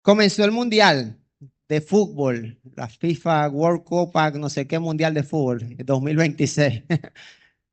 Comenzó el Mundial de Fútbol, la FIFA World Cup, no sé qué Mundial de Fútbol, 2026.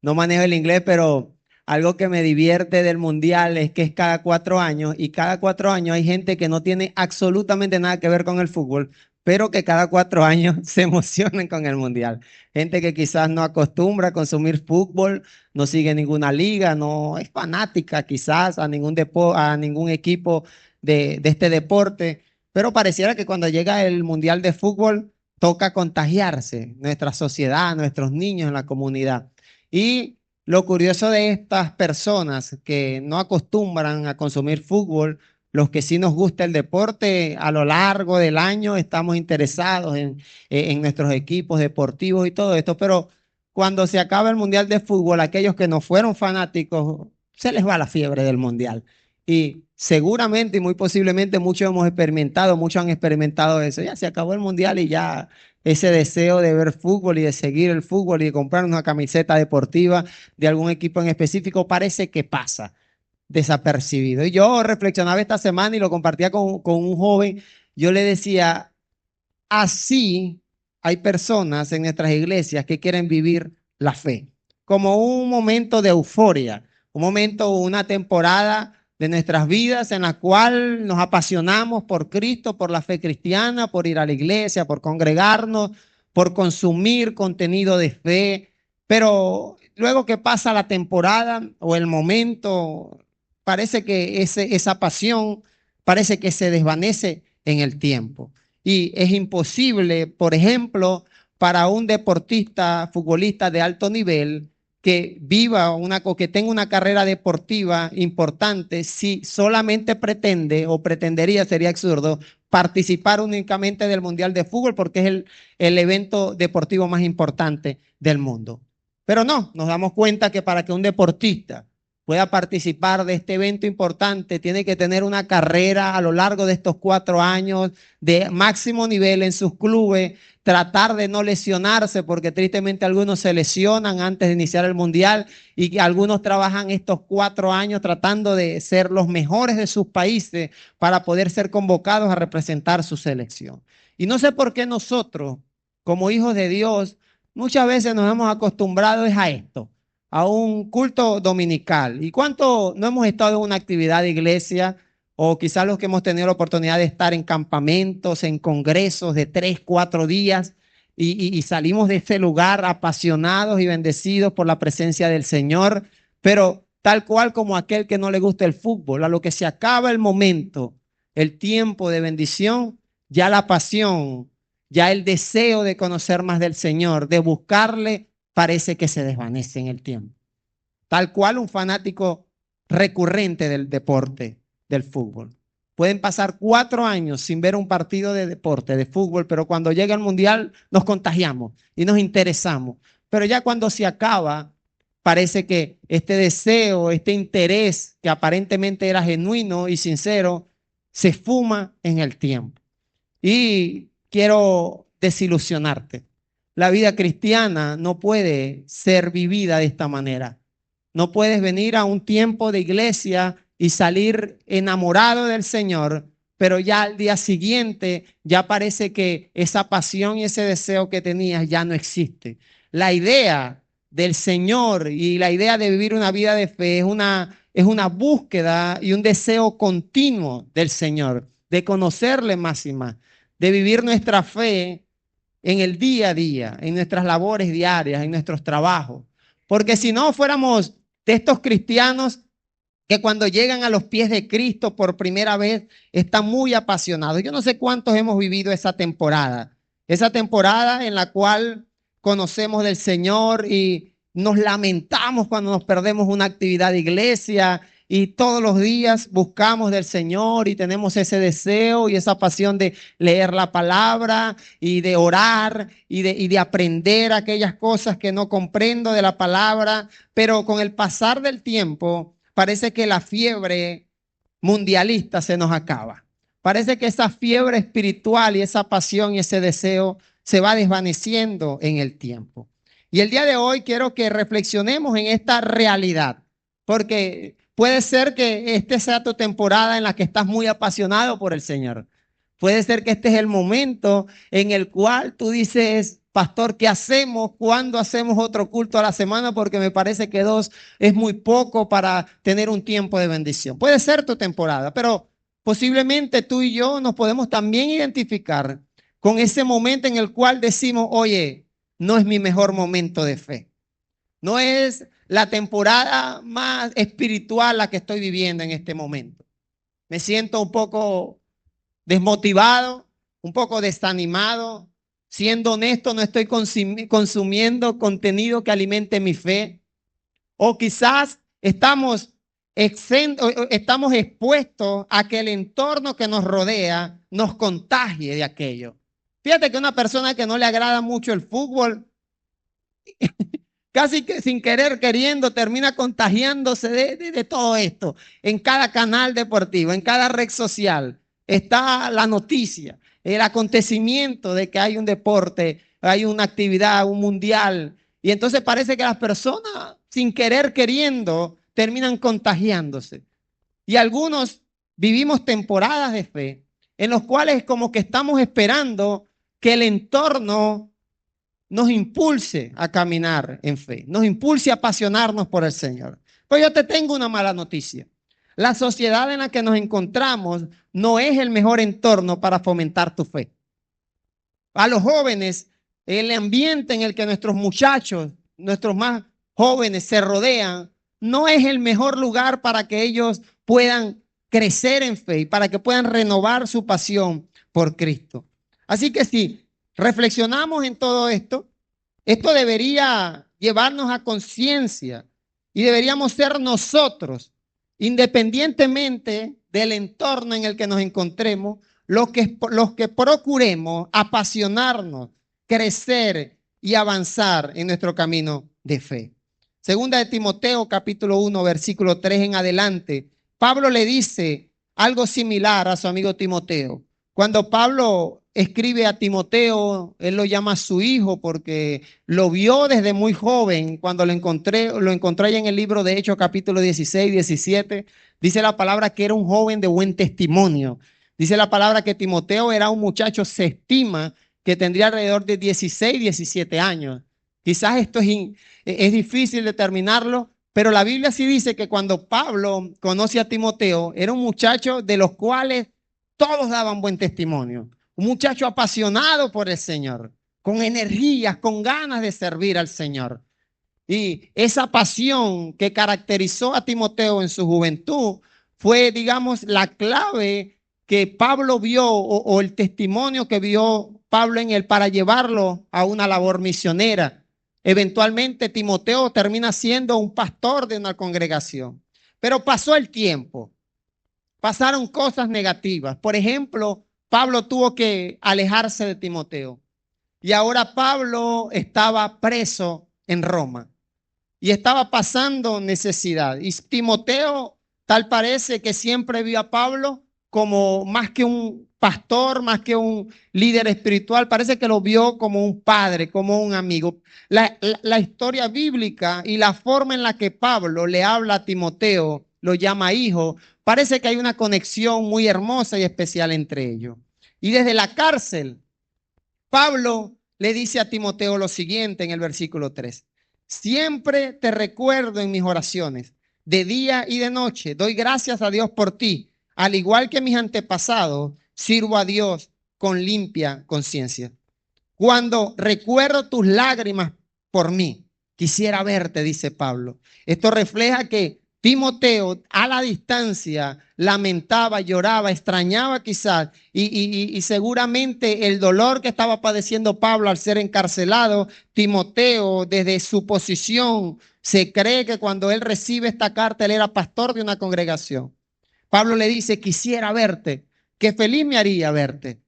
No manejo el inglés, pero algo que me divierte del Mundial es que es cada 4 años y cada 4 años hay gente que no tiene absolutamente nada que ver con el fútbol, pero que cada 4 años se emocionan con el Mundial. Gente que quizás no acostumbra a consumir fútbol, no sigue ninguna liga, no es fanática quizás a a ningún equipo de este deporte, pero pareciera que cuando llega el Mundial de Fútbol toca contagiarse nuestra sociedad, nuestros niños en la comunidad. Y lo curioso de estas personas que no acostumbran a consumir fútbol, los que sí nos gusta el deporte, a lo largo del año estamos interesados en nuestros equipos deportivos y todo esto, pero cuando se acaba el Mundial de Fútbol, aquellos que no fueron fanáticos, se les va la fiebre del Mundial. Y seguramente y muy posiblemente muchos han experimentado eso. Ya se acabó el Mundial y ya ese deseo de ver fútbol y de seguir el fútbol y de comprar una camiseta deportiva de algún equipo en específico parece que pasa desapercibido. Y yo reflexionaba esta semana y lo compartía con un joven. Yo le decía, así hay personas en nuestras iglesias que quieren vivir la fe como un momento de euforia, un momento, una temporada de nuestras vidas en la cual nos apasionamos por Cristo, por la fe cristiana, por ir a la iglesia, por congregarnos, por consumir contenido de fe. Pero luego que pasa la temporada o el momento, parece que esa pasión parece que se desvanece en el tiempo. Y es imposible, por ejemplo, para un deportista, futbolista de alto nivel, que viva que tenga una carrera deportiva importante, si solamente pretende o pretendería, sería absurdo, participar únicamente del Mundial de Fútbol porque es el evento deportivo más importante del mundo. Pero no, nos damos cuenta que para que un deportista pueda participar de este evento importante, tiene que tener una carrera a lo largo de estos 4 años de máximo nivel en sus clubes, tratar de no lesionarse, porque tristemente algunos se lesionan antes de iniciar el mundial y algunos trabajan estos 4 años tratando de ser los mejores de sus países para poder ser convocados a representar su selección. Y no sé por qué nosotros, como hijos de Dios, muchas veces nos hemos acostumbrado a esto, a un culto dominical. ¿Y cuánto no hemos estado en una actividad de iglesia? O quizás los que hemos tenido la oportunidad de estar en campamentos, en congresos de 3, 4 días y salimos de ese lugar apasionados y bendecidos por la presencia del Señor, pero tal cual como aquel que no le gusta el fútbol, a lo que se acaba el momento, el tiempo de bendición, ya la pasión, ya el deseo de conocer más del Señor, de buscarle, parece que se desvanece en el tiempo. Tal cual un fanático recurrente del deporte, del fútbol. Pueden pasar 4 años sin ver un partido de deporte, de fútbol, pero cuando llega el mundial nos contagiamos y nos interesamos. Pero ya cuando se acaba, parece que este deseo, este interés que aparentemente era genuino y sincero, se esfuma en el tiempo. Y quiero desilusionarte. La vida cristiana no puede ser vivida de esta manera. No puedes venir a un tiempo de iglesia y salir enamorado del Señor, pero ya al día siguiente ya parece que esa pasión y ese deseo que tenías ya no existe. La idea del Señor y la idea de vivir una vida de fe es una búsqueda y un deseo continuo del Señor, de conocerle más y más, de vivir nuestra fe en el día a día, en nuestras labores diarias, en nuestros trabajos. Porque si no fuéramos de estos cristianos que cuando llegan a los pies de Cristo por primera vez están muy apasionados. Yo no sé cuántos hemos vivido esa temporada en la cual conocemos del Señor y nos lamentamos cuando nos perdemos una actividad de iglesia y todos los días buscamos del Señor y tenemos ese deseo y esa pasión de leer la palabra y de orar y de aprender aquellas cosas que no comprendo de la palabra, pero con el pasar del tiempo parece que la fiebre mundialista se nos acaba. Parece que esa fiebre espiritual y esa pasión y ese deseo se va desvaneciendo en el tiempo. Y el día de hoy quiero que reflexionemos en esta realidad, porque puede ser que esta sea tu temporada en la que estás muy apasionado por el Señor, Puede ser que este es el momento en el cual tú dices, pastor, ¿qué hacemos? ¿Cuándo hacemos otro culto a la semana? Porque me parece que 2 es muy poco para tener un tiempo de bendición. Puede ser tu temporada, pero posiblemente tú y yo nos podemos también identificar con ese momento en el cual decimos, oye, no es mi mejor momento de fe. No es la temporada más espiritual la que estoy viviendo en este momento. Me siento un poco desmotivado, un poco desanimado. Siendo honesto, no estoy consumiendo contenido que alimente mi fe. O quizás estamos expuestos a que el entorno que nos rodea nos contagie de aquello. Fíjate que una persona que no le agrada mucho el fútbol, casi que sin querer, queriendo, termina contagiándose de todo esto. En cada canal deportivo, en cada red social, está la noticia, el acontecimiento de que hay un deporte, hay una actividad, un mundial. Y entonces parece que las personas, sin querer, queriendo, terminan contagiándose. Y algunos vivimos temporadas de fe en los cuales como que estamos esperando que el entorno nos impulse a caminar en fe, nos impulse a apasionarnos por el Señor. Pues yo te tengo una mala noticia. La sociedad en la que nos encontramos no es el mejor entorno para fomentar tu fe. A los jóvenes, el ambiente en el que nuestros muchachos, nuestros más jóvenes se rodean, no es el mejor lugar para que ellos puedan crecer en fe y para que puedan renovar su pasión por Cristo. Así que si reflexionamos en todo esto, esto debería llevarnos a conciencia y deberíamos ser nosotros, independientemente del entorno en el que nos encontremos, los que procuremos apasionarnos, crecer y avanzar en nuestro camino de fe. Segunda de Timoteo, capítulo 1, versículo 3 en adelante, Pablo le dice algo similar a su amigo Timoteo. Cuando Pablo escribe a Timoteo, él lo llama su hijo porque lo vio desde muy joven. Cuando lo encontré allá en el libro de Hechos, capítulo 16, 17, dice la palabra que era un joven de buen testimonio. Dice la palabra que Timoteo era un muchacho, se estima que tendría alrededor de 16, 17 años. Quizás esto es difícil determinarlo, pero la Biblia sí dice que cuando Pablo conoce a Timoteo, era un muchacho de los cuales todos daban buen testimonio. Un muchacho apasionado por el Señor, con energías, con ganas de servir al Señor. Y esa pasión que caracterizó a Timoteo en su juventud fue, digamos, la clave que Pablo vio o el testimonio que vio Pablo en él para llevarlo a una labor misionera. Eventualmente Timoteo termina siendo un pastor de una congregación. Pero pasó el tiempo, pasaron cosas negativas. Por ejemplo, Pablo tuvo que alejarse de Timoteo. Y ahora Pablo estaba preso en Roma y estaba pasando necesidad. Y Timoteo, tal parece que siempre vio a Pablo como más que un pastor, más que un líder espiritual, parece que lo vio como un padre, como un amigo. La historia bíblica y la forma en la que Pablo le habla a Timoteo, lo llama hijo, parece que hay una conexión muy hermosa y especial entre ellos. Y desde la cárcel, Pablo le dice a Timoteo lo siguiente en el versículo 3. Siempre te recuerdo en mis oraciones, de día y de noche. Doy gracias a Dios por ti. Al igual que mis antepasados, sirvo a Dios con limpia conciencia. Cuando recuerdo tus lágrimas por mí, quisiera verte, dice Pablo. Esto refleja que Timoteo a la distancia lamentaba, lloraba, extrañaba quizás y seguramente el dolor que estaba padeciendo Pablo al ser encarcelado, Timoteo desde su posición se cree que cuando él recibe esta carta él era pastor de una congregación. Pablo le dice, quisiera verte, que feliz me haría verte.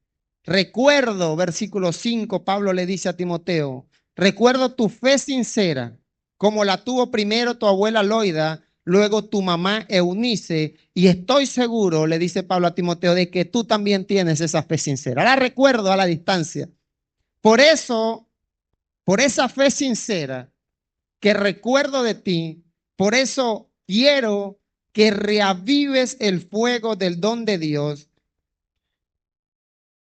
Recuerdo, versículo 5, Pablo le dice a Timoteo, recuerdo tu fe sincera, como la tuvo primero tu abuela Loida, luego tu mamá Eunice, y estoy seguro, le dice Pablo a Timoteo, de que tú también tienes esa fe sincera. La recuerdo a la distancia. Por eso, por esa fe sincera que recuerdo de ti, por eso quiero que reavives el fuego del don de Dios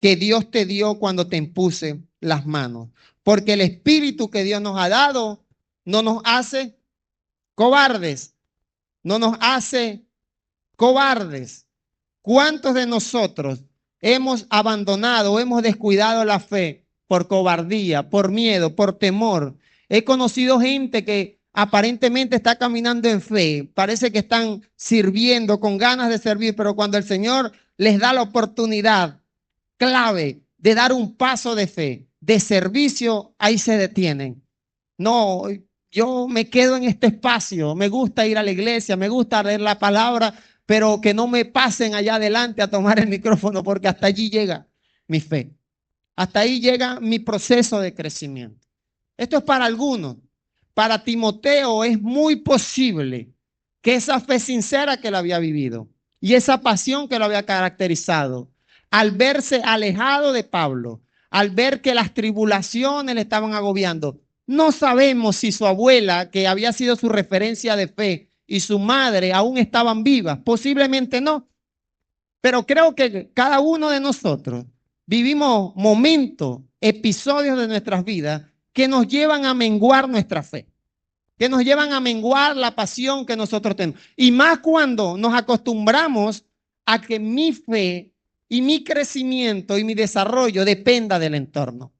que Dios te dio cuando te impuse las manos. Porque el espíritu que Dios nos ha dado no nos hace cobardes, no nos hace cobardes. ¿Cuántos de nosotros hemos abandonado o hemos descuidado la fe por cobardía, por miedo, por temor? He conocido gente que aparentemente está caminando en fe, parece que están sirviendo con ganas de servir, pero cuando el Señor les da la oportunidad clave de dar un paso de fe, de servicio, ahí se detienen. No, yo me quedo en este espacio, me gusta ir a la iglesia, me gusta leer la palabra, pero que no me pasen allá adelante a tomar el micrófono, porque hasta allí llega mi fe. Hasta ahí llega mi proceso de crecimiento. Esto es para algunos. Para Timoteo es muy posible que esa fe sincera que él había vivido y esa pasión que lo había caracterizado, al verse alejado de Pablo, al ver que las tribulaciones le estaban agobiando, no sabemos si su abuela, que había sido su referencia de fe, y su madre aún estaban vivas. Posiblemente no. Pero creo que cada uno de nosotros vivimos momentos, episodios de nuestras vidas que nos llevan a menguar nuestra fe, que nos llevan a menguar la pasión que nosotros tenemos. Y más cuando nos acostumbramos a que mi fe y mi crecimiento y mi desarrollo dependa del entorno.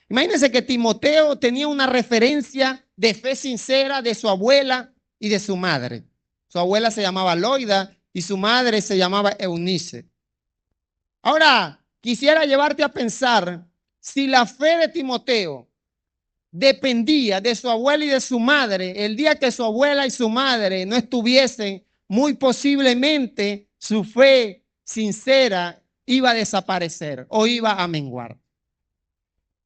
Imagínense que Timoteo tenía una referencia de fe sincera de su abuela y de su madre. Su abuela se llamaba Loida y su madre se llamaba Eunice. Ahora, quisiera llevarte a pensar si la fe de Timoteo dependía de su abuela y de su madre. El día que su abuela y su madre no estuviesen, muy posiblemente su fe sincera iba a desaparecer o iba a menguar.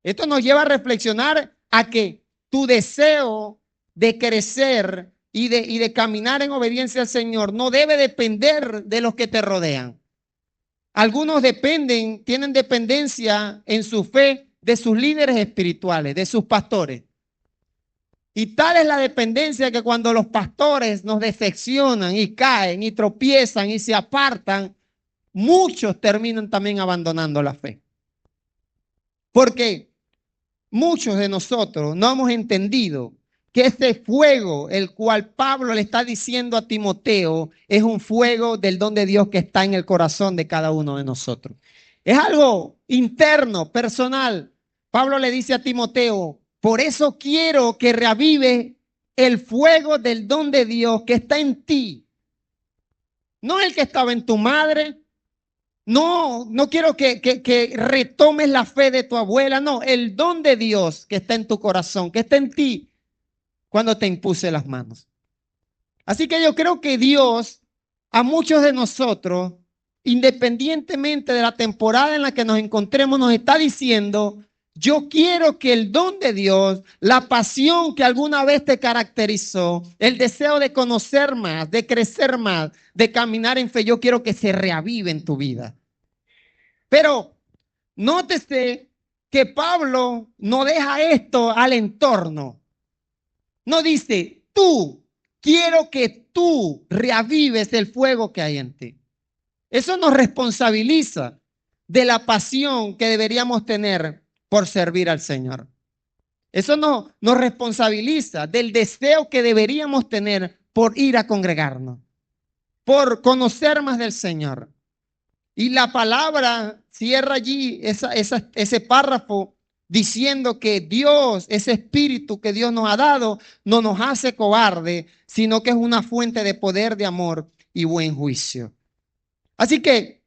Esto nos lleva a reflexionar a que tu deseo de crecer y de caminar en obediencia al Señor no debe depender de los que te rodean. Algunos tienen dependencia en su fe de sus líderes espirituales, de sus pastores. Y tal es la dependencia que cuando los pastores nos decepcionan y caen y tropiezan y se apartan, muchos terminan también abandonando la fe. Porque muchos de nosotros no hemos entendido que ese fuego, el cual Pablo le está diciendo a Timoteo, es un fuego del don de Dios que está en el corazón de cada uno de nosotros. Es algo interno, personal. Pablo le dice a Timoteo, por eso quiero que reavive el fuego del don de Dios que está en ti. No el que estaba en tu madre. No quiero que retomes la fe de tu abuela. No, el don de Dios que está en tu corazón, que está en ti cuando te impuse las manos. Así que yo creo que Dios a muchos de nosotros, independientemente de la temporada en la que nos encontremos, nos está diciendo, yo quiero que el don de Dios, la pasión que alguna vez te caracterizó, el deseo de conocer más, de crecer más, de caminar en fe, yo quiero que se reavive en tu vida. Pero nótese que Pablo no deja esto al entorno. No dice, quiero que tú reavives el fuego que hay en ti. Eso nos responsabiliza de la pasión que deberíamos tener por servir al Señor. Eso nos responsabiliza del deseo que deberíamos tener por ir a congregarnos, por conocer más del Señor. Y la palabra cierra allí ese párrafo diciendo que Dios, ese espíritu que Dios nos ha dado, no nos hace cobarde, sino que es una fuente de poder, de amor y buen juicio. Así que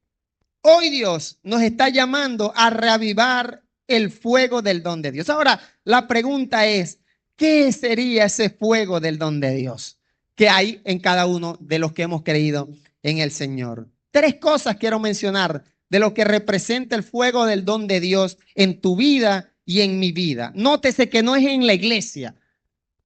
hoy Dios nos está llamando a reavivar el fuego del don de Dios. Ahora, la pregunta es, ¿qué sería ese fuego del don de Dios que hay en cada uno de los que hemos creído en el Señor? 3 cosas quiero mencionar de lo que representa el fuego del don de Dios en tu vida y en mi vida. Nótese que no es en la iglesia,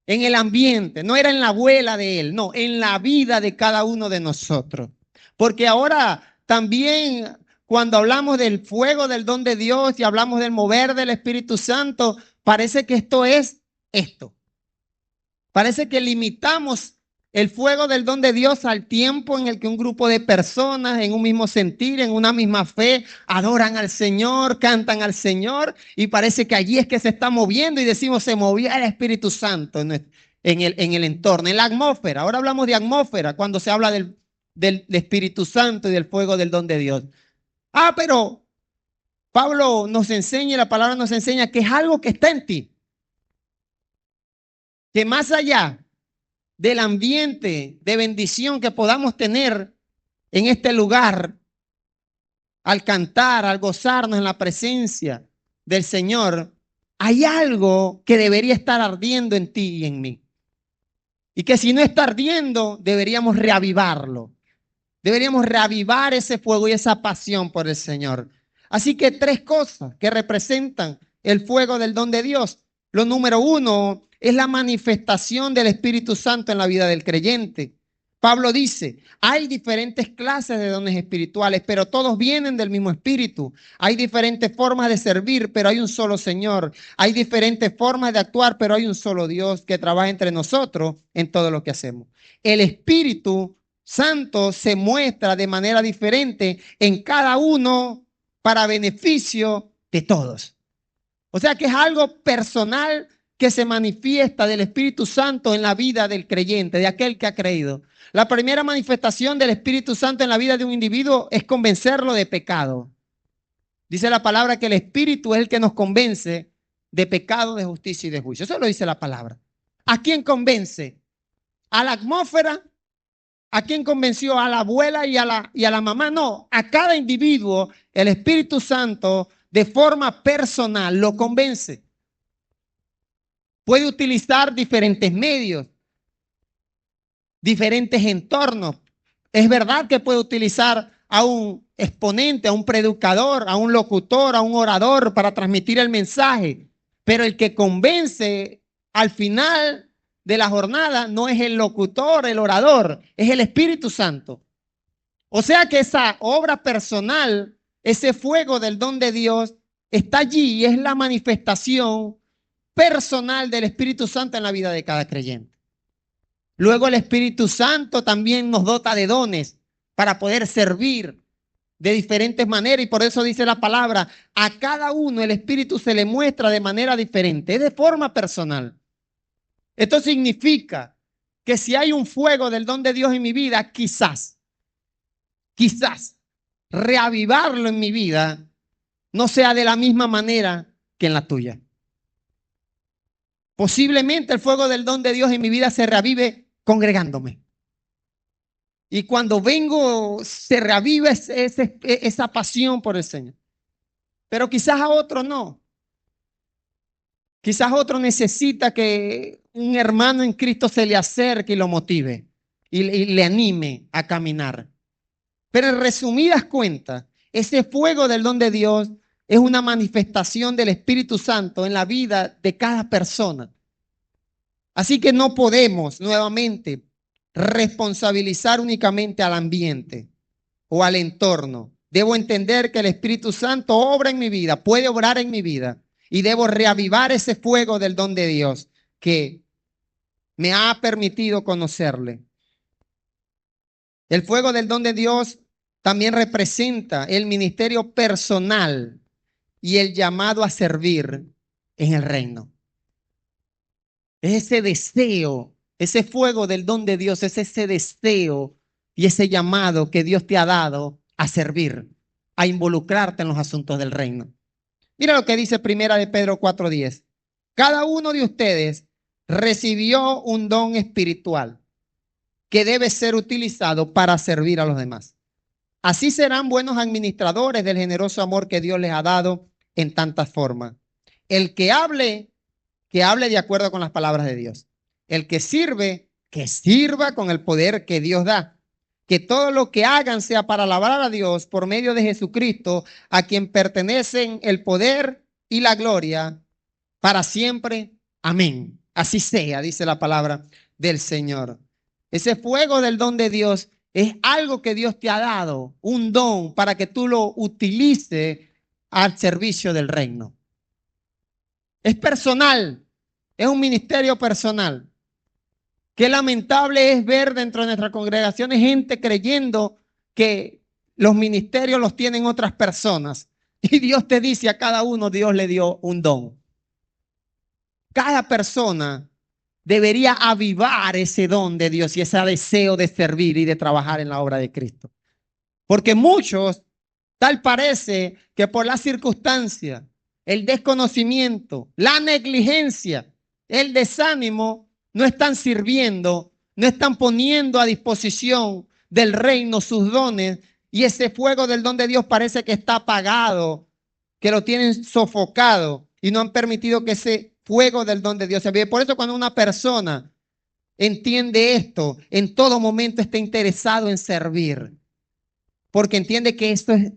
en el ambiente, no era en la abuela de él, no, en la vida de cada uno de nosotros. Porque ahora también cuando hablamos del fuego del don de Dios y hablamos del mover del Espíritu Santo, parece que esto es esto. Parece que limitamos El fuego del don de Dios al tiempo en el que un grupo de personas en un mismo sentir, en una misma fe, adoran al Señor, cantan al Señor y parece que allí es que se está moviendo y decimos se movía el Espíritu Santo en el entorno, en la atmósfera. Ahora hablamos de atmósfera cuando se habla del Espíritu Santo y del fuego del don de Dios. Pero Pablo nos enseña, la palabra nos enseña que es algo que está en ti, que más allá del ambiente de bendición que podamos tener en este lugar, al cantar, al gozarnos en la presencia del Señor, hay algo que debería estar ardiendo en ti y en mí. Y que si no está ardiendo, deberíamos reavivarlo. Deberíamos reavivar ese fuego y esa pasión por el Señor. Así que tres cosas que representan el fuego del don de Dios. Lo número uno es la manifestación del Espíritu Santo en la vida del creyente. Pablo dice, hay diferentes clases de dones espirituales, pero todos vienen del mismo Espíritu. Hay diferentes formas de servir, pero hay un solo Señor. Hay diferentes formas de actuar, pero hay un solo Dios que trabaja entre nosotros en todo lo que hacemos. El Espíritu Santo se muestra de manera diferente en cada uno para beneficio de todos. O sea que es algo personal que se manifiesta del Espíritu Santo en la vida del creyente, de aquel que ha creído. La primera manifestación del Espíritu Santo en la vida de un individuo es convencerlo de pecado. Dice la palabra que el Espíritu es el que nos convence de pecado, de justicia y de juicio. Eso lo dice la palabra. ¿A quién convence? ¿A la atmósfera? ¿A quién convenció? ¿A la abuela y a la mamá? No, a cada individuo el Espíritu Santo de forma personal lo convence. Puede utilizar diferentes medios, diferentes entornos. Es verdad que puede utilizar a un exponente, a un predicador, a un locutor, a un orador para transmitir el mensaje, pero el que convence al final de la jornada no es el locutor, el orador, es el Espíritu Santo. O sea que esa obra personal, ese fuego del don de Dios está allí y es la manifestación personal del Espíritu Santo en la vida de cada creyente. Luego el Espíritu Santo también nos dota de dones para poder servir de diferentes maneras y por eso dice la palabra, a cada uno el Espíritu se le muestra de manera diferente, es de forma personal. Esto significa que si hay un fuego del don de Dios en mi vida, quizás reavivarlo en mi vida no sea de la misma manera que en la tuya. Posiblemente el fuego del don de Dios en mi vida se reavive congregándome. Y cuando vengo se reaviva esa pasión por el Señor. Pero quizás a otro no. Quizás otro necesita que un hermano en Cristo se le acerque y lo motive y le anime a caminar. Pero en resumidas cuentas, ese fuego del don de Dios es una manifestación del Espíritu Santo en la vida de cada persona. Así que no podemos nuevamente responsabilizar únicamente al ambiente o al entorno. Debo entender que el Espíritu Santo obra en mi vida, puede obrar en mi vida y debo reavivar ese fuego del don de Dios que me ha permitido conocerle. El fuego del don de Dios también representa el ministerio personal y el llamado a servir en el reino. Es ese deseo, ese fuego del don de Dios, es ese deseo y ese llamado que Dios te ha dado a servir, a involucrarte en los asuntos del reino. Mira lo que dice Primera de Pedro 4:10. Cada uno de ustedes recibió un don espiritual que debe ser utilizado para servir a los demás. Así serán buenos administradores del generoso amor que Dios les ha dado en tantas formas. El que hable de acuerdo con las palabras de Dios. El que sirva con el poder que Dios da. Que todo lo que hagan sea para alabar a Dios por medio de Jesucristo, a quien pertenecen el poder y la gloria para siempre. Amén. Así sea, dice la palabra del Señor. Ese fuego del don de Dios es algo que Dios te ha dado, un don para que tú lo utilices al servicio del reino. Es personal, es un ministerio personal. Qué lamentable es ver dentro de nuestras congregaciones gente creyendo que los ministerios los tienen otras personas. Y Dios te dice a cada uno, Dios le dio un don. Cada persona debería avivar ese don de Dios y ese deseo de servir y de trabajar en la obra de Cristo. Porque muchos, tal parece que por la circunstancia, el desconocimiento, la negligencia, el desánimo, no están sirviendo, no están poniendo a disposición del reino sus dones, y ese fuego del don de Dios parece que está apagado, que lo tienen sofocado y no han permitido que ese fuego del don de Dios se avive. Por eso cuando una persona entiende esto, en todo momento está interesado en servir, porque entiende que esto es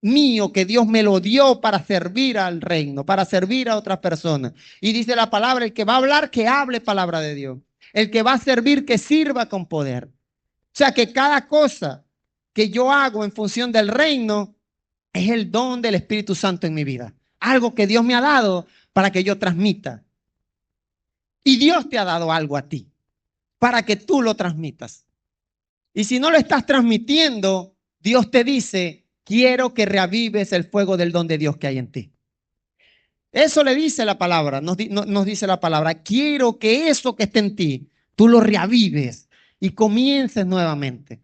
mío, que Dios me lo dio para servir al reino, para servir a otras personas. Y dice la palabra, el que va a hablar, que hable palabra de Dios. El que va a servir, que sirva con poder. O sea, que cada cosa que yo hago en función del reino es el don del Espíritu Santo en mi vida. Algo que Dios me ha dado para que yo transmita. Y Dios te ha dado algo a ti para que tú lo transmitas. Y si no lo estás transmitiendo, Dios te dice, quiero que reavives el fuego del don de Dios que hay en ti. Eso le dice la palabra, nos dice la palabra, quiero que eso que esté en ti, tú lo reavives y comiences nuevamente.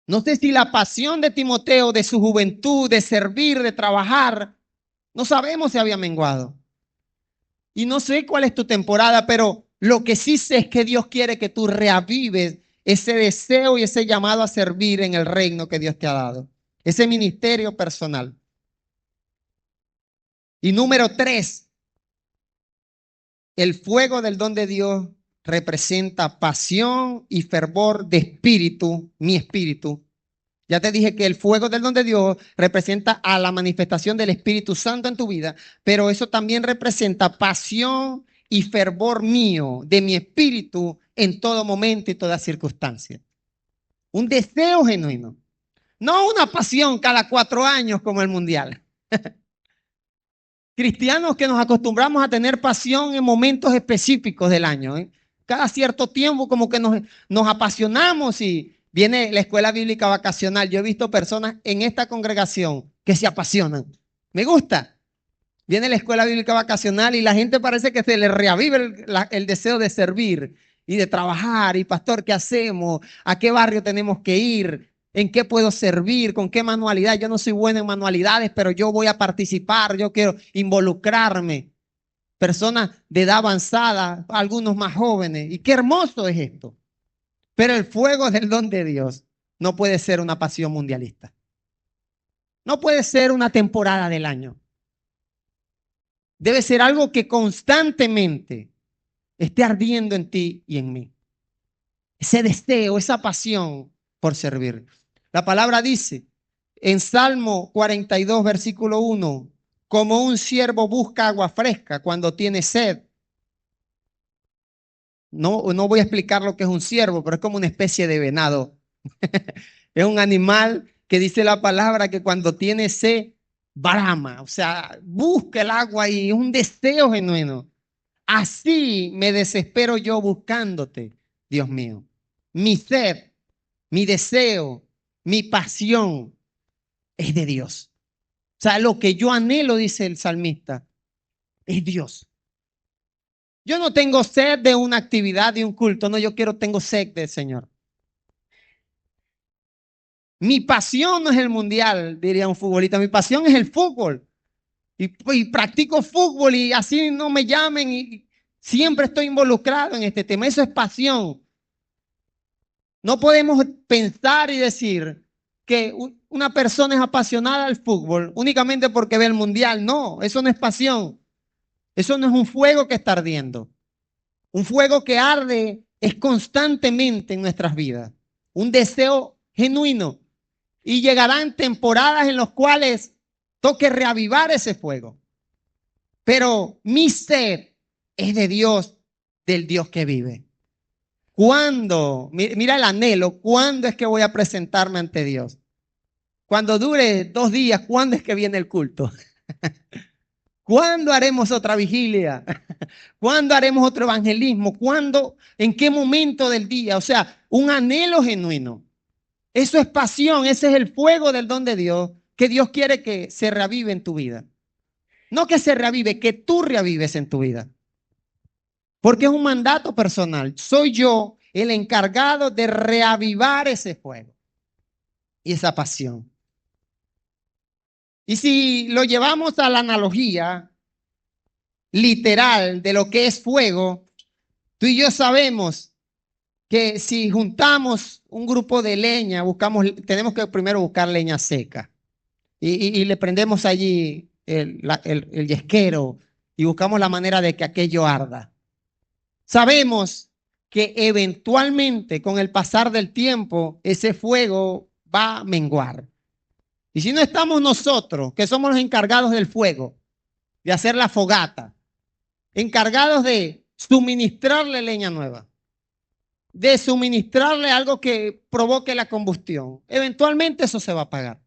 No sé si la pasión de Timoteo, de su juventud, de servir, de trabajar, no sabemos si había menguado. Y no sé cuál es tu temporada, pero lo que sí sé es que Dios quiere que tú reavives ese deseo y ese llamado a servir en el reino que Dios te ha dado. Ese ministerio personal. Y número 3, el fuego del don de Dios representa pasión y fervor de espíritu, mi espíritu. Ya te dije que el fuego del don de Dios representa a la manifestación del Espíritu Santo en tu vida, pero eso también representa pasión y fervor mío, de mi espíritu, en todo momento y toda circunstancia. Un deseo genuino. No una pasión cada 4 años como el mundial. Cristianos que nos acostumbramos a tener pasión en momentos específicos del año, ¿eh? Cada cierto tiempo como que nos apasionamos y viene la escuela bíblica vacacional. Yo he visto personas en esta congregación que se apasionan. Me gusta. Viene la escuela bíblica vacacional y la gente parece que se le reaviva el deseo de servir y de trabajar. Y pastor, ¿qué hacemos? ¿A qué barrio tenemos que ir? ¿En qué puedo servir? ¿Con qué manualidad? Yo no soy bueno en manualidades, pero yo voy a participar, yo quiero involucrarme. Personas de edad avanzada, algunos más jóvenes. Y qué hermoso es esto. Pero el fuego del don de Dios no puede ser una pasión mundialista. No puede ser una temporada del año. Debe ser algo que constantemente esté ardiendo en ti y en mí. Ese deseo, esa pasión por servir. La palabra dice en Salmo 42, versículo 1, como un ciervo busca agua fresca cuando tiene sed. No voy a explicar lo que es un ciervo, pero es como una especie de venado. Es un animal que dice la palabra que cuando tiene sed, brama, o sea, busca el agua y es un deseo genuino. Así me desespero yo buscándote, Dios mío. Mi sed, mi deseo, mi pasión es de Dios. O sea, lo que yo anhelo, dice el salmista, es Dios. Yo no tengo sed de una actividad, de un culto, no, tengo sed del Señor. Mi pasión no es el mundial, diría un futbolista, mi pasión es el fútbol. Y practico fútbol y así no me llamen y siempre estoy involucrado en este tema. Eso es pasión. No podemos pensar y decir que una persona es apasionada al fútbol únicamente porque ve el mundial. No, eso no es pasión. Eso no es un fuego que está ardiendo. Un fuego que arde es constantemente en nuestras vidas. Un deseo genuino. Y llegarán temporadas en las cuales toque reavivar ese fuego. Pero mi sed es de Dios, del Dios que vive. ¿Cuándo? Mira el anhelo. ¿Cuándo es que voy a presentarme ante Dios? Cuando dure 2 días, ¿cuándo es que viene el culto? ¿Cuándo haremos otra vigilia? ¿Cuándo haremos otro evangelismo? ¿Cuándo? ¿En qué momento del día? O sea, un anhelo genuino. Eso es pasión, ese es el fuego del don de Dios que Dios quiere que se reavive en tu vida. No que se reavive, que tú reavives en tu vida. Porque es un mandato personal. Soy yo el encargado de reavivar ese fuego y esa pasión. Y si lo llevamos a la analogía literal de lo que es fuego, tú y yo sabemos que si juntamos un grupo de leña, tenemos que primero buscar leña seca y le prendemos allí el yesquero y buscamos la manera de que aquello arda. Sabemos que eventualmente con el pasar del tiempo ese fuego va a menguar. Y si no estamos nosotros, que somos los encargados del fuego, de hacer la fogata, encargados de suministrarle leña nueva, de suministrarle algo que provoque la combustión, eventualmente eso se va a apagar.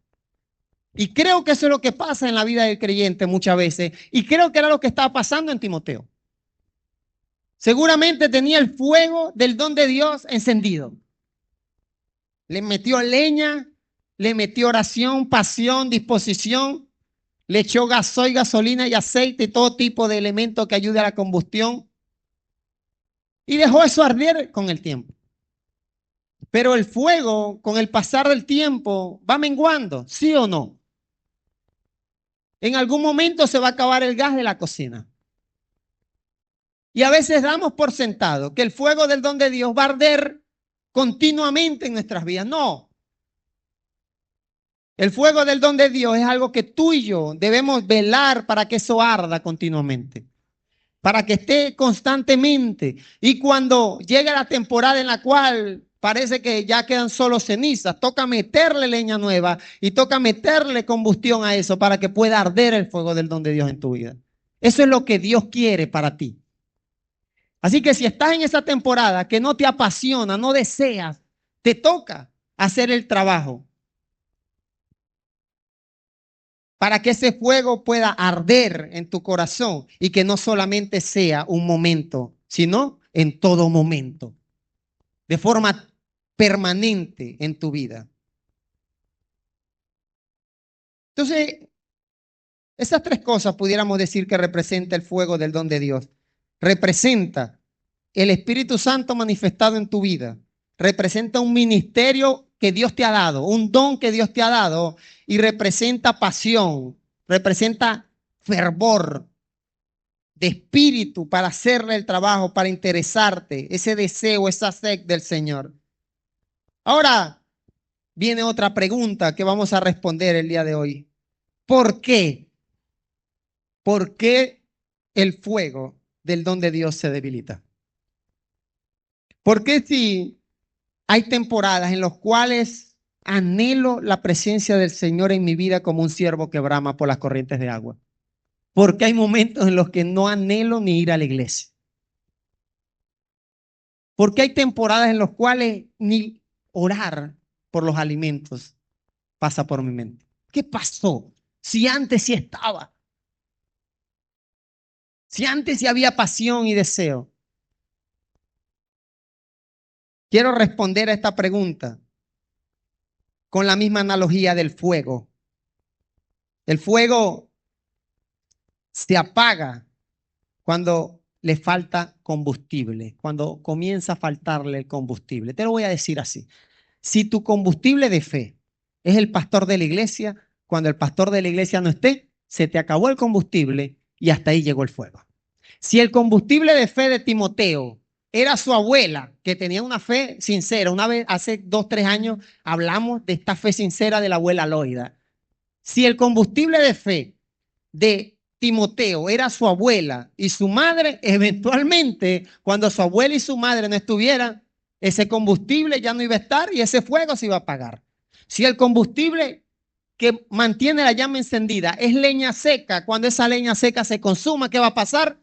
Y creo que eso es lo que pasa en la vida del creyente muchas veces. Y creo que era lo que estaba pasando en Timoteo. Seguramente tenía el fuego del don de Dios encendido. Le metió leña, le metió oración, pasión, disposición, le echó gasoil, gasolina y aceite y todo tipo de elementos que ayude a la combustión. Y dejó eso arder con el tiempo. Pero el fuego, con el pasar del tiempo, va menguando, ¿sí o no? En algún momento se va a acabar el gas de la cocina. Y a veces damos por sentado que el fuego del don de Dios va a arder continuamente en nuestras vidas. No. El fuego del don de Dios es algo que tú y yo debemos velar para que eso arda continuamente, para que esté constantemente. Y cuando llegue la temporada en la cual parece que ya quedan solo cenizas, toca meterle leña nueva y toca meterle combustión a eso para que pueda arder el fuego del don de Dios en tu vida. Eso es lo que Dios quiere para ti. Así que si estás en esa temporada que no te apasiona, no deseas, te toca hacer el trabajo para que ese fuego pueda arder en tu corazón y que no solamente sea un momento, sino en todo momento, de forma permanente en tu vida. Entonces, esas tres cosas pudiéramos decir que representa el fuego del don de Dios. Representa el Espíritu Santo manifestado en tu vida. Representa un ministerio que Dios te ha dado, un don que Dios te ha dado y representa pasión, representa fervor de espíritu para hacerle el trabajo, para interesarte, ese deseo, esa sed del Señor. Ahora viene otra pregunta que vamos a responder el día de hoy. ¿Por qué? ¿Por qué el fuego del don de Dios se debilita? ¿Por qué si hay temporadas en las cuales anhelo la presencia del Señor en mi vida como un siervo que brama por las corrientes de agua? Porque hay momentos en los que no anhelo ni ir a la iglesia. Porque hay temporadas en las cuales ni orar por los alimentos pasa por mi mente. ¿Qué pasó? Si antes sí estaba. Si antes sí había pasión y deseo. Quiero responder a esta pregunta con la misma analogía del fuego. El fuego se apaga cuando le falta combustible, cuando comienza a faltarle el combustible. Te lo voy a decir así. Si tu combustible de fe es el pastor de la iglesia, cuando el pastor de la iglesia no esté, se te acabó el combustible y hasta ahí llegó el fuego. Si el combustible de fe de Timoteo era su abuela, que tenía una fe sincera, una vez hace 2, 3 años hablamos de esta fe sincera de la abuela Loida. Si el combustible de fe de Timoteo era su abuela y su madre, eventualmente, cuando su abuela y su madre no estuvieran, ese combustible ya no iba a estar y ese fuego se iba a apagar. Si el combustible que mantiene la llama encendida es leña seca, cuando esa leña seca se consuma, ¿qué va a pasar?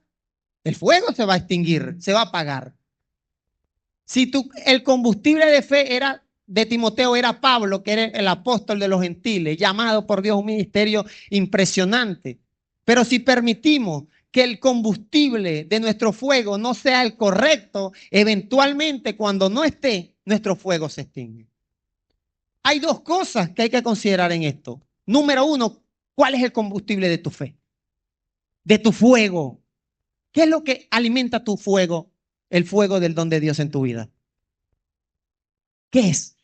El fuego se va a extinguir, se va a apagar. Si el combustible de fe era de Timoteo, era Pablo, que era el apóstol de los gentiles, llamado por Dios a un ministerio impresionante. Pero si permitimos que el combustible de nuestro fuego no sea el correcto, eventualmente cuando no esté, nuestro fuego se extingue. Hay dos cosas que hay que considerar en esto. Número uno, ¿cuál es el combustible de tu fe? De tu fuego. ¿Qué es lo que alimenta tu fuego? El fuego del don de Dios en tu vida. ¿Qué es?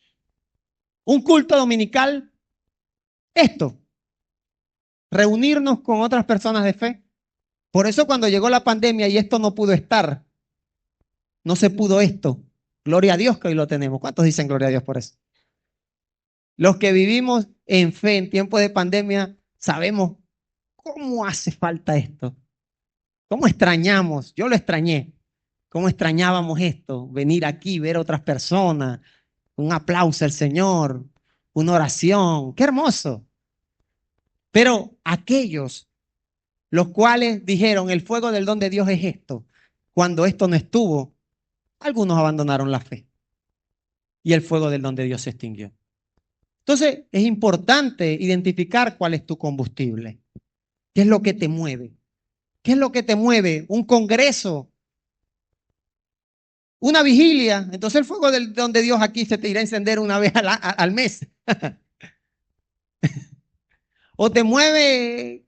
¿Un culto dominical? Esto. Reunirnos con otras personas de fe. Por eso cuando llegó la pandemia y esto no pudo estar, no se pudo esto. Gloria a Dios que hoy lo tenemos. ¿Cuántos dicen gloria a Dios por eso? Los que vivimos en fe en tiempo de pandemia sabemos cómo hace falta esto. ¿Cómo extrañamos? Yo lo extrañé. ¿Cómo extrañábamos esto? Venir aquí, ver a otras personas, un aplauso al Señor, una oración. ¡Qué hermoso! Pero aquellos los cuales dijeron, el fuego del don de Dios es esto, cuando esto no estuvo, algunos abandonaron la fe y el fuego del don de Dios se extinguió. Entonces, es importante identificar cuál es tu combustible. ¿Qué es lo que te mueve? ¿Qué es lo que te mueve? Un congreso, una vigilia. Entonces el fuego del don de Dios aquí se te irá a encender una vez al mes. O te mueve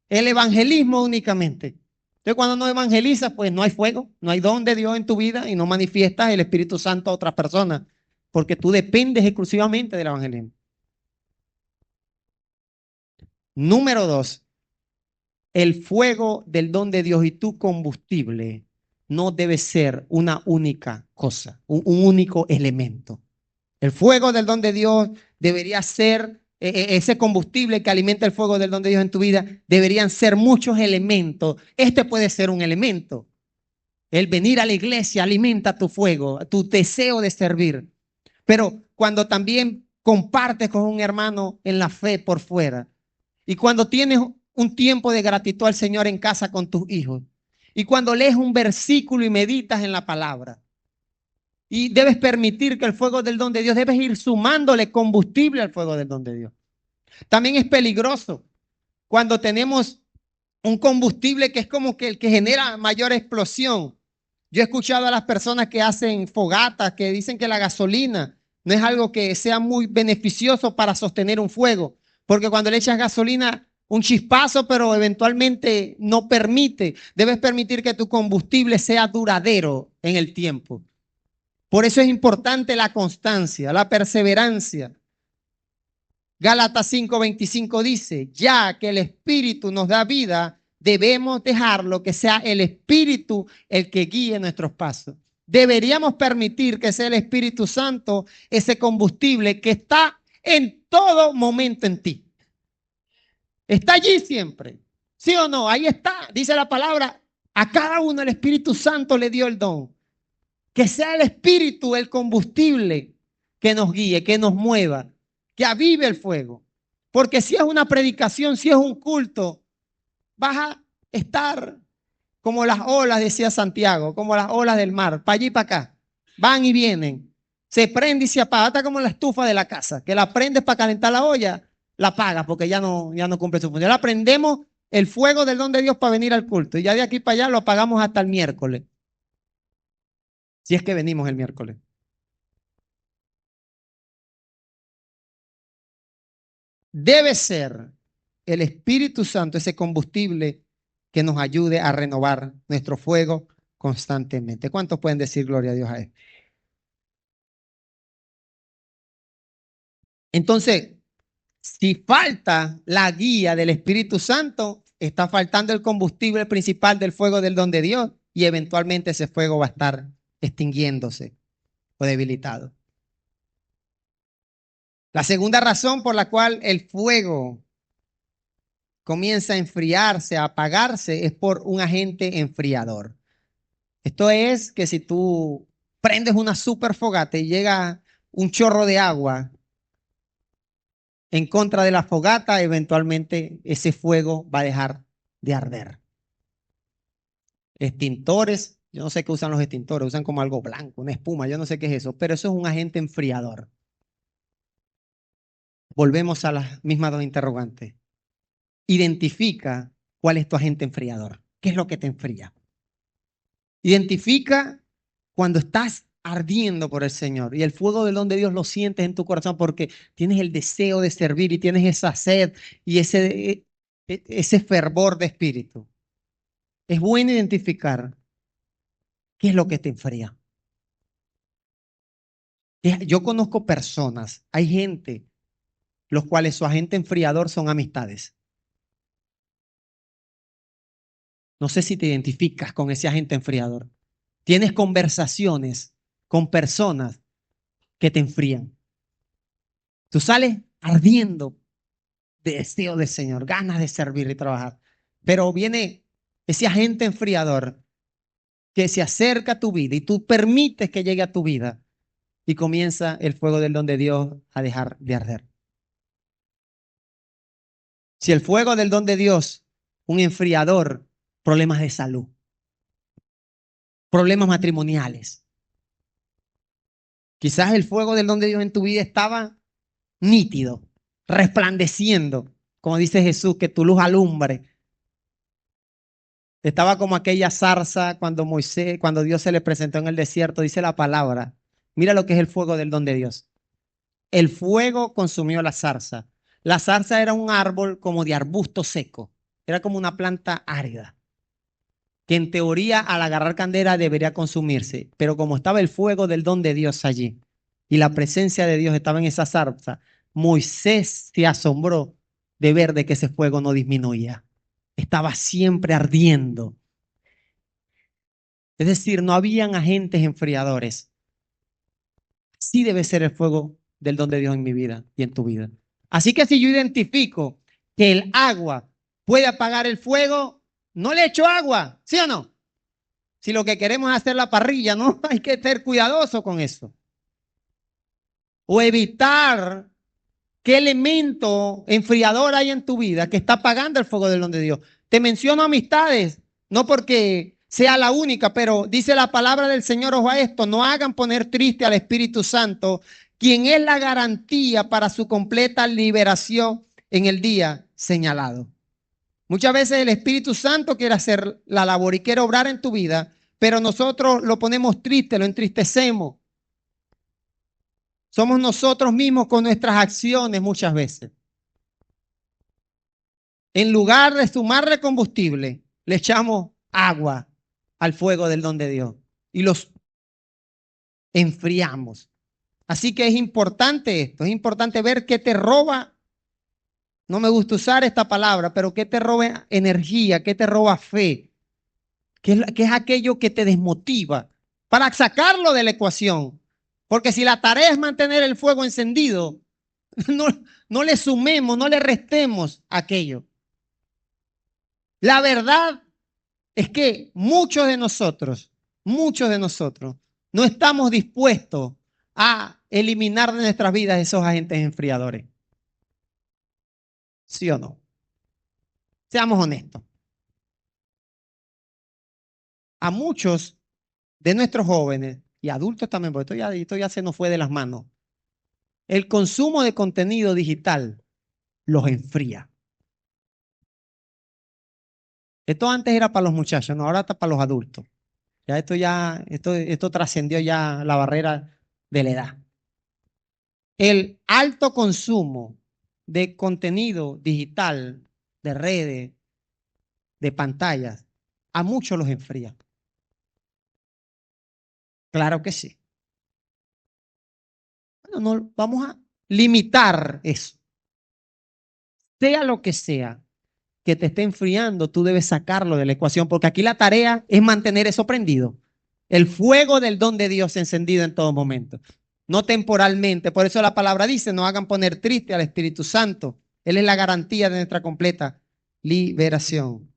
el evangelismo únicamente. Entonces cuando no evangelizas, pues no hay fuego, no hay don de Dios en tu vida y no manifiestas el Espíritu Santo a otras personas, porque tú dependes exclusivamente del evangelismo. Número dos, el fuego del don de Dios y tu combustible no debe ser una única cosa, un único elemento. El fuego del don de Dios debería ser ese combustible que alimenta el fuego del don de Dios en tu vida. Deberían ser muchos elementos. Este puede ser un elemento. El venir a la iglesia alimenta tu fuego, tu deseo de servir. Pero cuando también compartes con un hermano en la fe por fuera, y cuando tienes un tiempo de gratitud al Señor en casa con tus hijos, y cuando lees un versículo y meditas en la palabra, y debes permitir que el fuego del don de Dios, debes ir sumándole combustible al fuego del don de Dios. También es peligroso cuando tenemos un combustible que es como que el que genera mayor explosión. Yo he escuchado a las personas que hacen fogatas, que dicen que la gasolina no es algo que sea muy beneficioso para sostener un fuego, porque cuando le echas gasolina, un chispazo, pero eventualmente no permite. Debes permitir que tu combustible sea duradero en el tiempo. Por eso es importante la constancia, la perseverancia. Gálatas 5:25 dice, ya que el Espíritu nos da vida, debemos dejarlo que sea el Espíritu el que guíe nuestros pasos. Deberíamos permitir que sea el Espíritu Santo ese combustible que está en todo momento en ti. Está allí siempre. ¿Sí o no? Ahí está. Dice la palabra, a cada uno el Espíritu Santo le dio el don. Que sea el Espíritu el combustible que nos guíe, que nos mueva, que avive el fuego. Porque si es una predicación, si es un culto, vas a estar como las olas, decía Santiago, como las olas del mar, para allí y para acá. Van y vienen. Se prende y se apaga. Está como la estufa de la casa, que la prendes para calentar la olla, la apagas porque ya no cumple su función. La prendemos el fuego del don de Dios para venir al culto. Y ya de aquí para allá lo apagamos hasta el miércoles. Si es que venimos el miércoles. Debe ser el Espíritu Santo ese combustible que nos ayude a renovar nuestro fuego constantemente. ¿Cuántos pueden decir gloria a Dios a él? Entonces, si falta la guía del Espíritu Santo, está faltando el combustible principal del fuego del don de Dios y eventualmente ese fuego va a estar extinguiéndose o debilitado. La segunda razón por la cual el fuego comienza a enfriarse, a apagarse, es por un agente enfriador. Esto es que si tú prendes una super fogata y llega un chorro de agua en contra de la fogata, eventualmente ese fuego va a dejar de arder. Extintores, yo no sé qué usan los extintores, usan como algo blanco, una espuma, yo no sé qué es eso, pero eso es un agente enfriador. Volvemos a las mismas dos interrogantes. Identifica cuál es tu agente enfriador. ¿Qué es lo que te enfría? Identifica cuando estás ardiendo por el Señor y el fuego del don de Dios lo sientes en tu corazón porque tienes el deseo de servir y tienes esa sed y ese fervor de espíritu. Es bueno identificar qué es lo que te enfría. Yo conozco personas, hay gente, los cuales su agente enfriador son amistades. No sé si te identificas con ese agente enfriador. Tienes conversaciones con personas que te enfrían. Tú sales ardiendo de deseo del Señor, ganas de servir y trabajar. Pero viene ese agente enfriador que se acerca a tu vida y tú permites que llegue a tu vida y comienza el fuego del don de Dios a dejar de arder. Si el fuego del don de Dios, un enfriador, problemas de salud, problemas matrimoniales. Quizás el fuego del don de Dios en tu vida estaba nítido, resplandeciendo, como dice Jesús, que tu luz alumbre. Estaba como aquella zarza cuando Dios se le presentó en el desierto, dice la palabra. Mira lo que es el fuego del don de Dios. El fuego consumió la zarza. La zarza era un árbol como de arbusto seco. Era como una planta árida, que en teoría al agarrar candela debería consumirse. Pero como estaba el fuego del don de Dios allí y la presencia de Dios estaba en esa zarza, Moisés se asombró de ver de que ese fuego no disminuía. Estaba siempre ardiendo. Es decir, no habían agentes enfriadores. Sí debe ser el fuego del don de Dios en mi vida y en tu vida. Así que si yo identifico que el agua puede apagar el fuego, no le echo agua, ¿sí o no? Si lo que queremos es hacer la parrilla, no hay que ser cuidadoso con eso. O evitar qué elemento enfriador hay en tu vida que está apagando el fuego del don de Dios. Te menciono amistades, no porque sea la única, pero dice la palabra del Señor, ojo a esto, no hagan poner triste al Espíritu Santo, quien es la garantía para su completa liberación en el día señalado. Muchas veces el Espíritu Santo quiere hacer la labor y quiere obrar en tu vida, pero nosotros lo ponemos triste, lo entristecemos. Somos nosotros mismos con nuestras acciones muchas veces. En lugar de sumarle combustible, le echamos agua al fuego del don de Dios y los enfriamos. Así que es importante esto, es importante ver qué te roba. No me gusta usar esta palabra, pero qué te roba energía, qué te roba fe, qué es aquello que te desmotiva para sacarlo de la ecuación. Porque si la tarea es mantener el fuego encendido, no, no le sumemos, no le restemos aquello. La verdad es que muchos de nosotros, no estamos dispuestos a eliminar de nuestras vidas esos agentes enfriadores. ¿Sí o no? Seamos honestos. A muchos de nuestros jóvenes y adultos también, porque esto ya se nos fue de las manos, el consumo de contenido digital los enfría. Esto antes era para los muchachos, no, ahora está para los adultos. Esto trascendió ya la barrera de la edad. El alto consumo de contenido digital, de redes, de pantallas, a muchos los enfría. Claro que sí. Bueno, no, vamos a limitar eso. Sea lo que sea que te esté enfriando, tú debes sacarlo de la ecuación, porque aquí la tarea es mantener eso prendido. El fuego del don de Dios encendido en todo momento, no temporalmente. Por eso la palabra dice, no hagan poner triste al Espíritu Santo. Él es la garantía de nuestra completa liberación.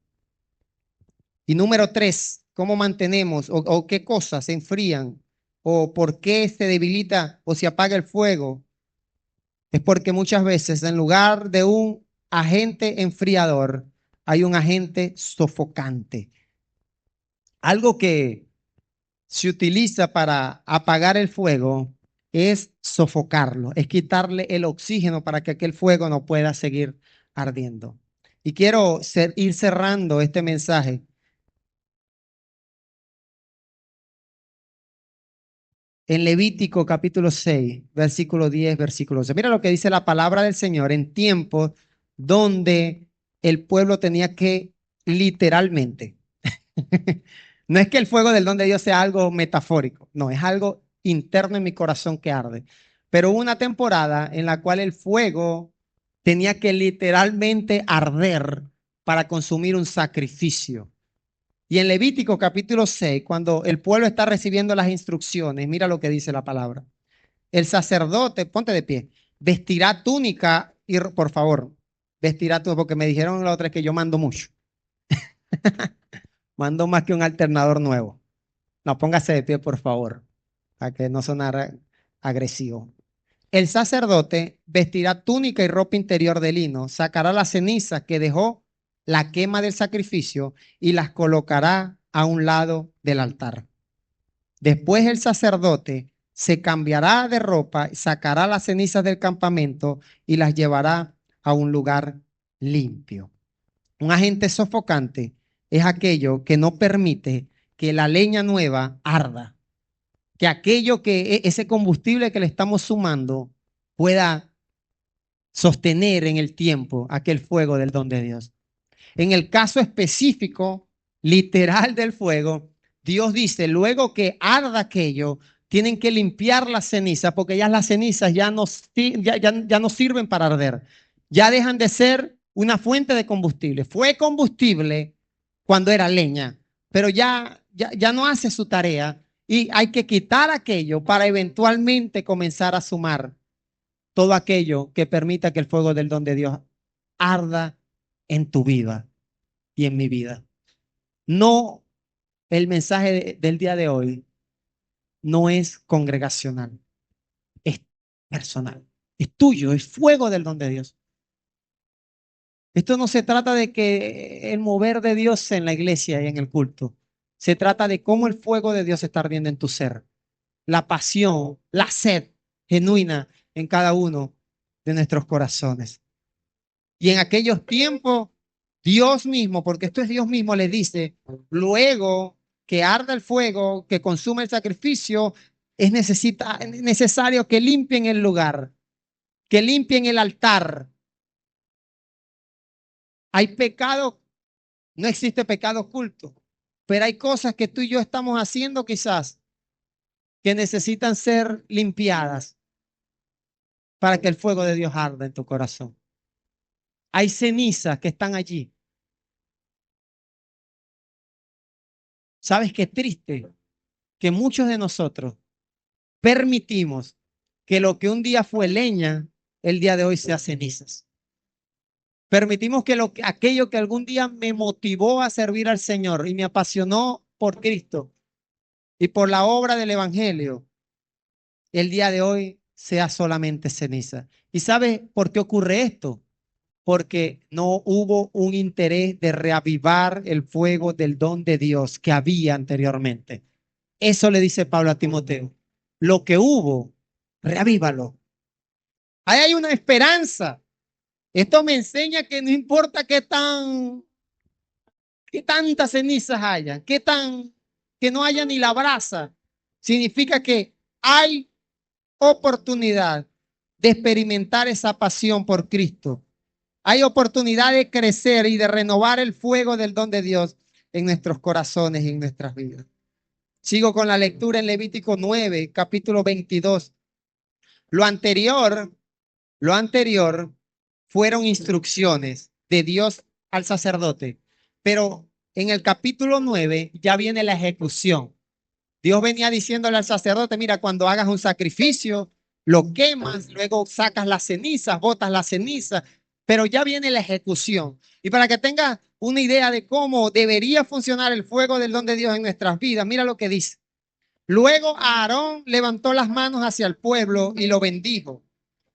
Y número 3, ¿cómo mantenemos o qué cosas se enfrían o por qué se debilita o se apaga el fuego? Es porque muchas veces en lugar de un agente enfriador, hay un agente sofocante. Algo que se utiliza para apagar el fuego es sofocarlo, es quitarle el oxígeno para que aquel fuego no pueda seguir ardiendo. Y quiero ir cerrando este mensaje. En Levítico capítulo 6, versículo 10, versículo 11. Mira lo que dice la palabra del Señor en tiempos donde el pueblo tenía que literalmente. No es que el fuego del don de Dios sea algo metafórico, no, es algo interno en mi corazón que arde. Pero hubo una temporada en la cual el fuego tenía que literalmente arder para consumir un sacrificio. Y en Levítico capítulo 6, cuando el pueblo está recibiendo las instrucciones, mira lo que dice la palabra. El sacerdote, ponte de pie, vestirá túnica y, por favor, vestirá túnica, porque me dijeron la otra vez que yo mando mucho. Mando más que un alternador nuevo. No, póngase de pie, por favor, para que no sonara agresivo. El sacerdote vestirá túnica y ropa interior de lino, sacará las cenizas que dejó la quema del sacrificio y las colocará a un lado del altar. Después el sacerdote se cambiará de ropa, sacará las cenizas del campamento y las llevará a un lugar limpio. Un agente sofocante es aquello que no permite que la leña nueva arda, que aquello que ese combustible que le estamos sumando pueda sostener en el tiempo aquel fuego del don de Dios. En el caso específico, literal del fuego, Dios dice, luego que arda aquello, tienen que limpiar las cenizas, porque ya las cenizas ya no sirven para arder. Ya dejan de ser una fuente de combustible. Fue combustible cuando era leña, pero ya no hace su tarea y hay que quitar aquello para eventualmente comenzar a sumar todo aquello que permita que el fuego del don de Dios arda en tu vida y en mi vida. No, el mensaje del día de hoy no es congregacional, es personal, es tuyo, es fuego del don de Dios. Esto no se trata de que el mover de Dios en la iglesia y en el culto. Se trata de cómo el fuego de Dios está ardiendo en tu ser. La pasión, la sed genuina en cada uno de nuestros corazones. Y en aquellos tiempos, Dios mismo, porque esto es Dios mismo, le dice, luego que arda el fuego, que consume el sacrificio, es necesario que limpien el lugar, que limpien el altar. Hay pecado, no existe pecado oculto, pero hay cosas que tú y yo estamos haciendo quizás que necesitan ser limpiadas para que el fuego de Dios arda en tu corazón. Hay cenizas que están allí. ¿Sabes qué triste? Que muchos de nosotros permitimos que lo que un día fue leña, el día de hoy sea cenizas. Permitimos que aquello que algún día me motivó a servir al Señor y me apasionó por Cristo y por la obra del Evangelio, el día de hoy sea solamente ceniza. ¿Y sabe por qué ocurre esto? Porque no hubo un interés de reavivar el fuego del don de Dios que había anteriormente. Eso le dice Pablo a Timoteo. Lo que hubo, reavívalo. Ahí hay una esperanza. Esto me enseña que no importa qué tantas cenizas haya, que no haya ni la brasa. Significa que hay oportunidad de experimentar esa pasión por Cristo. Hay oportunidad de crecer y de renovar el fuego del don de Dios en nuestros corazones y en nuestras vidas. Sigo con la lectura en Levítico 9, capítulo 22. Lo anterior, lo anterior fueron instrucciones de Dios al sacerdote, pero en el capítulo 9 ya viene la ejecución. Dios venía diciéndole al sacerdote, mira, cuando hagas un sacrificio, lo quemas, luego sacas las cenizas, botas las cenizas, pero ya viene la ejecución. Y para que tengas una idea de cómo debería funcionar el fuego del don de Dios en nuestras vidas, mira lo que dice. Luego Aarón levantó las manos hacia el pueblo y lo bendijo.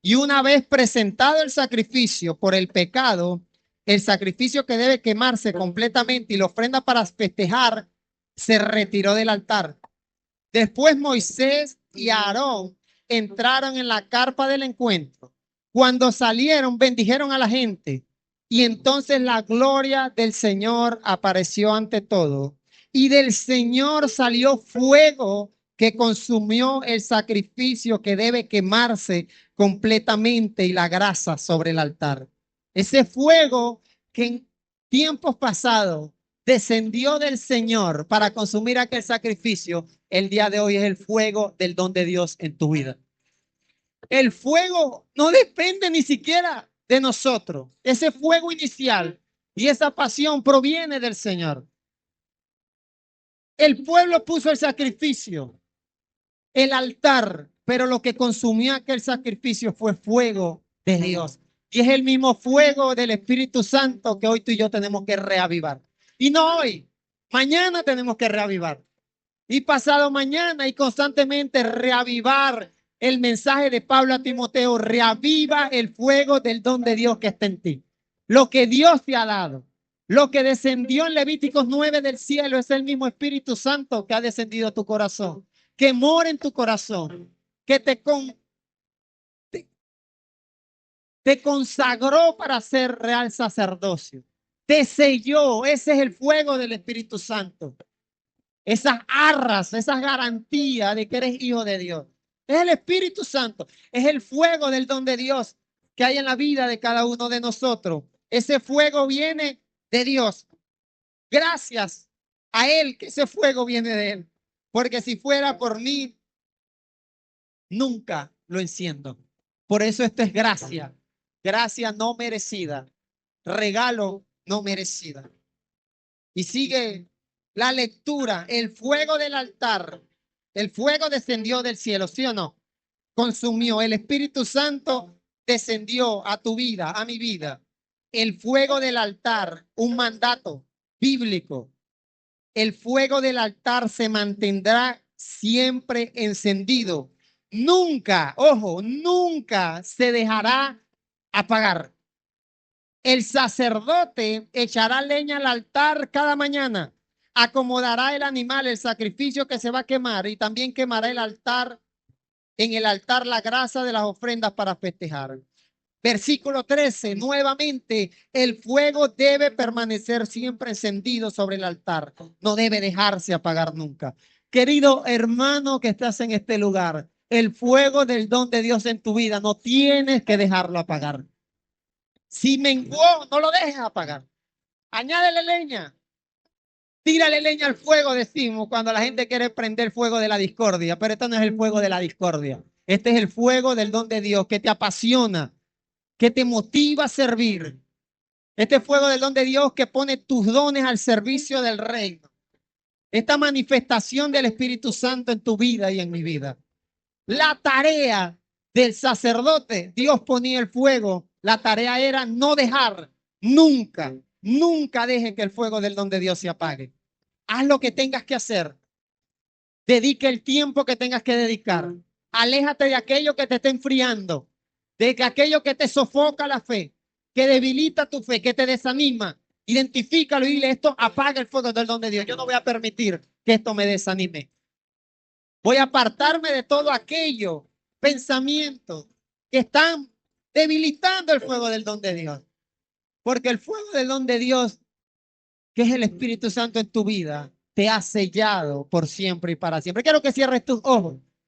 Y una vez presentado el sacrificio por el pecado, el sacrificio que debe quemarse completamente y la ofrenda para festejar, se retiró del altar. Después Moisés y Aarón entraron en la carpa del encuentro. Cuando salieron, bendijeron a la gente. Y entonces la gloria del Señor apareció ante todo. Y del Señor salió fuego que consumió el sacrificio que debe quemarse completamente y la grasa sobre el altar. Ese fuego que en tiempos pasados descendió del Señor para consumir aquel sacrificio, el día de hoy es el fuego del don de Dios en tu vida. El fuego no depende ni siquiera de nosotros. Ese fuego inicial y esa pasión proviene del Señor. El pueblo puso el sacrificio, el altar, pero lo que consumió aquel sacrificio fue fuego de Dios. Y es el mismo fuego del Espíritu Santo que hoy tú y yo tenemos que reavivar. Y no hoy, mañana tenemos que reavivar. Y pasado mañana y constantemente reavivar el mensaje de Pablo a Timoteo, reaviva el fuego del don de Dios que está en ti. Lo que Dios te ha dado, lo que descendió en Levíticos 9 del cielo es el mismo Espíritu Santo que ha descendido a tu corazón, que mora en tu corazón, que te consagró para ser real sacerdocio, te selló. Ese es el fuego del Espíritu Santo. Esas arras, esas garantías de que eres hijo de Dios. Es el Espíritu Santo, es el fuego del don de Dios que hay en la vida de cada uno de nosotros. Ese fuego viene de Dios. Gracias a Él que ese fuego viene de Él. Porque si fuera por mí, nunca lo enciendo. Por eso esto es gracia. Gracia no merecida. Regalo no merecida. Y sigue la lectura, el fuego del altar, el fuego descendió del cielo, ¿sí o no? Consumió, el Espíritu Santo descendió a tu vida, a mi vida. El fuego del altar, un mandato bíblico. El fuego del altar se mantendrá siempre encendido. Nunca, ojo, nunca se dejará apagar. El sacerdote echará leña al altar cada mañana, acomodará el animal, el sacrificio que se va a quemar, y también quemará el altar, en el altar la grasa de las ofrendas para festejar. Versículo 13, nuevamente, el fuego debe permanecer siempre encendido sobre el altar, no debe dejarse apagar nunca. Querido hermano que estás en este lugar, el fuego del don de Dios en tu vida no tienes que dejarlo apagar. Si menguó, no lo dejes apagar. Añádele leña. Tírale leña al fuego, decimos, cuando la gente quiere prender el fuego de la discordia. Pero esto no es el fuego de la discordia. Este es el fuego del don de Dios que te apasiona, que te motiva a servir. Este fuego del don de Dios que pone tus dones al servicio del reino. Esta manifestación del Espíritu Santo en tu vida y en mi vida. La tarea del sacerdote, Dios ponía el fuego. La tarea era no dejar, nunca, nunca deje que el fuego del don de Dios se apague. Haz lo que tengas que hacer. Dedique el tiempo que tengas que dedicar. Aléjate de aquello que te está enfriando, de aquello que te sofoca la fe, que debilita tu fe, que te desanima. Identifícalo y dile: esto apaga el fuego del don de Dios. Yo no voy a permitir que esto me desanime. Voy a apartarme de todo aquello, pensamientos que están debilitando el fuego del don de Dios. Porque el fuego del don de Dios, que es el Espíritu Santo en tu vida, te ha sellado por siempre y para siempre. Quiero que cierres tus ojos.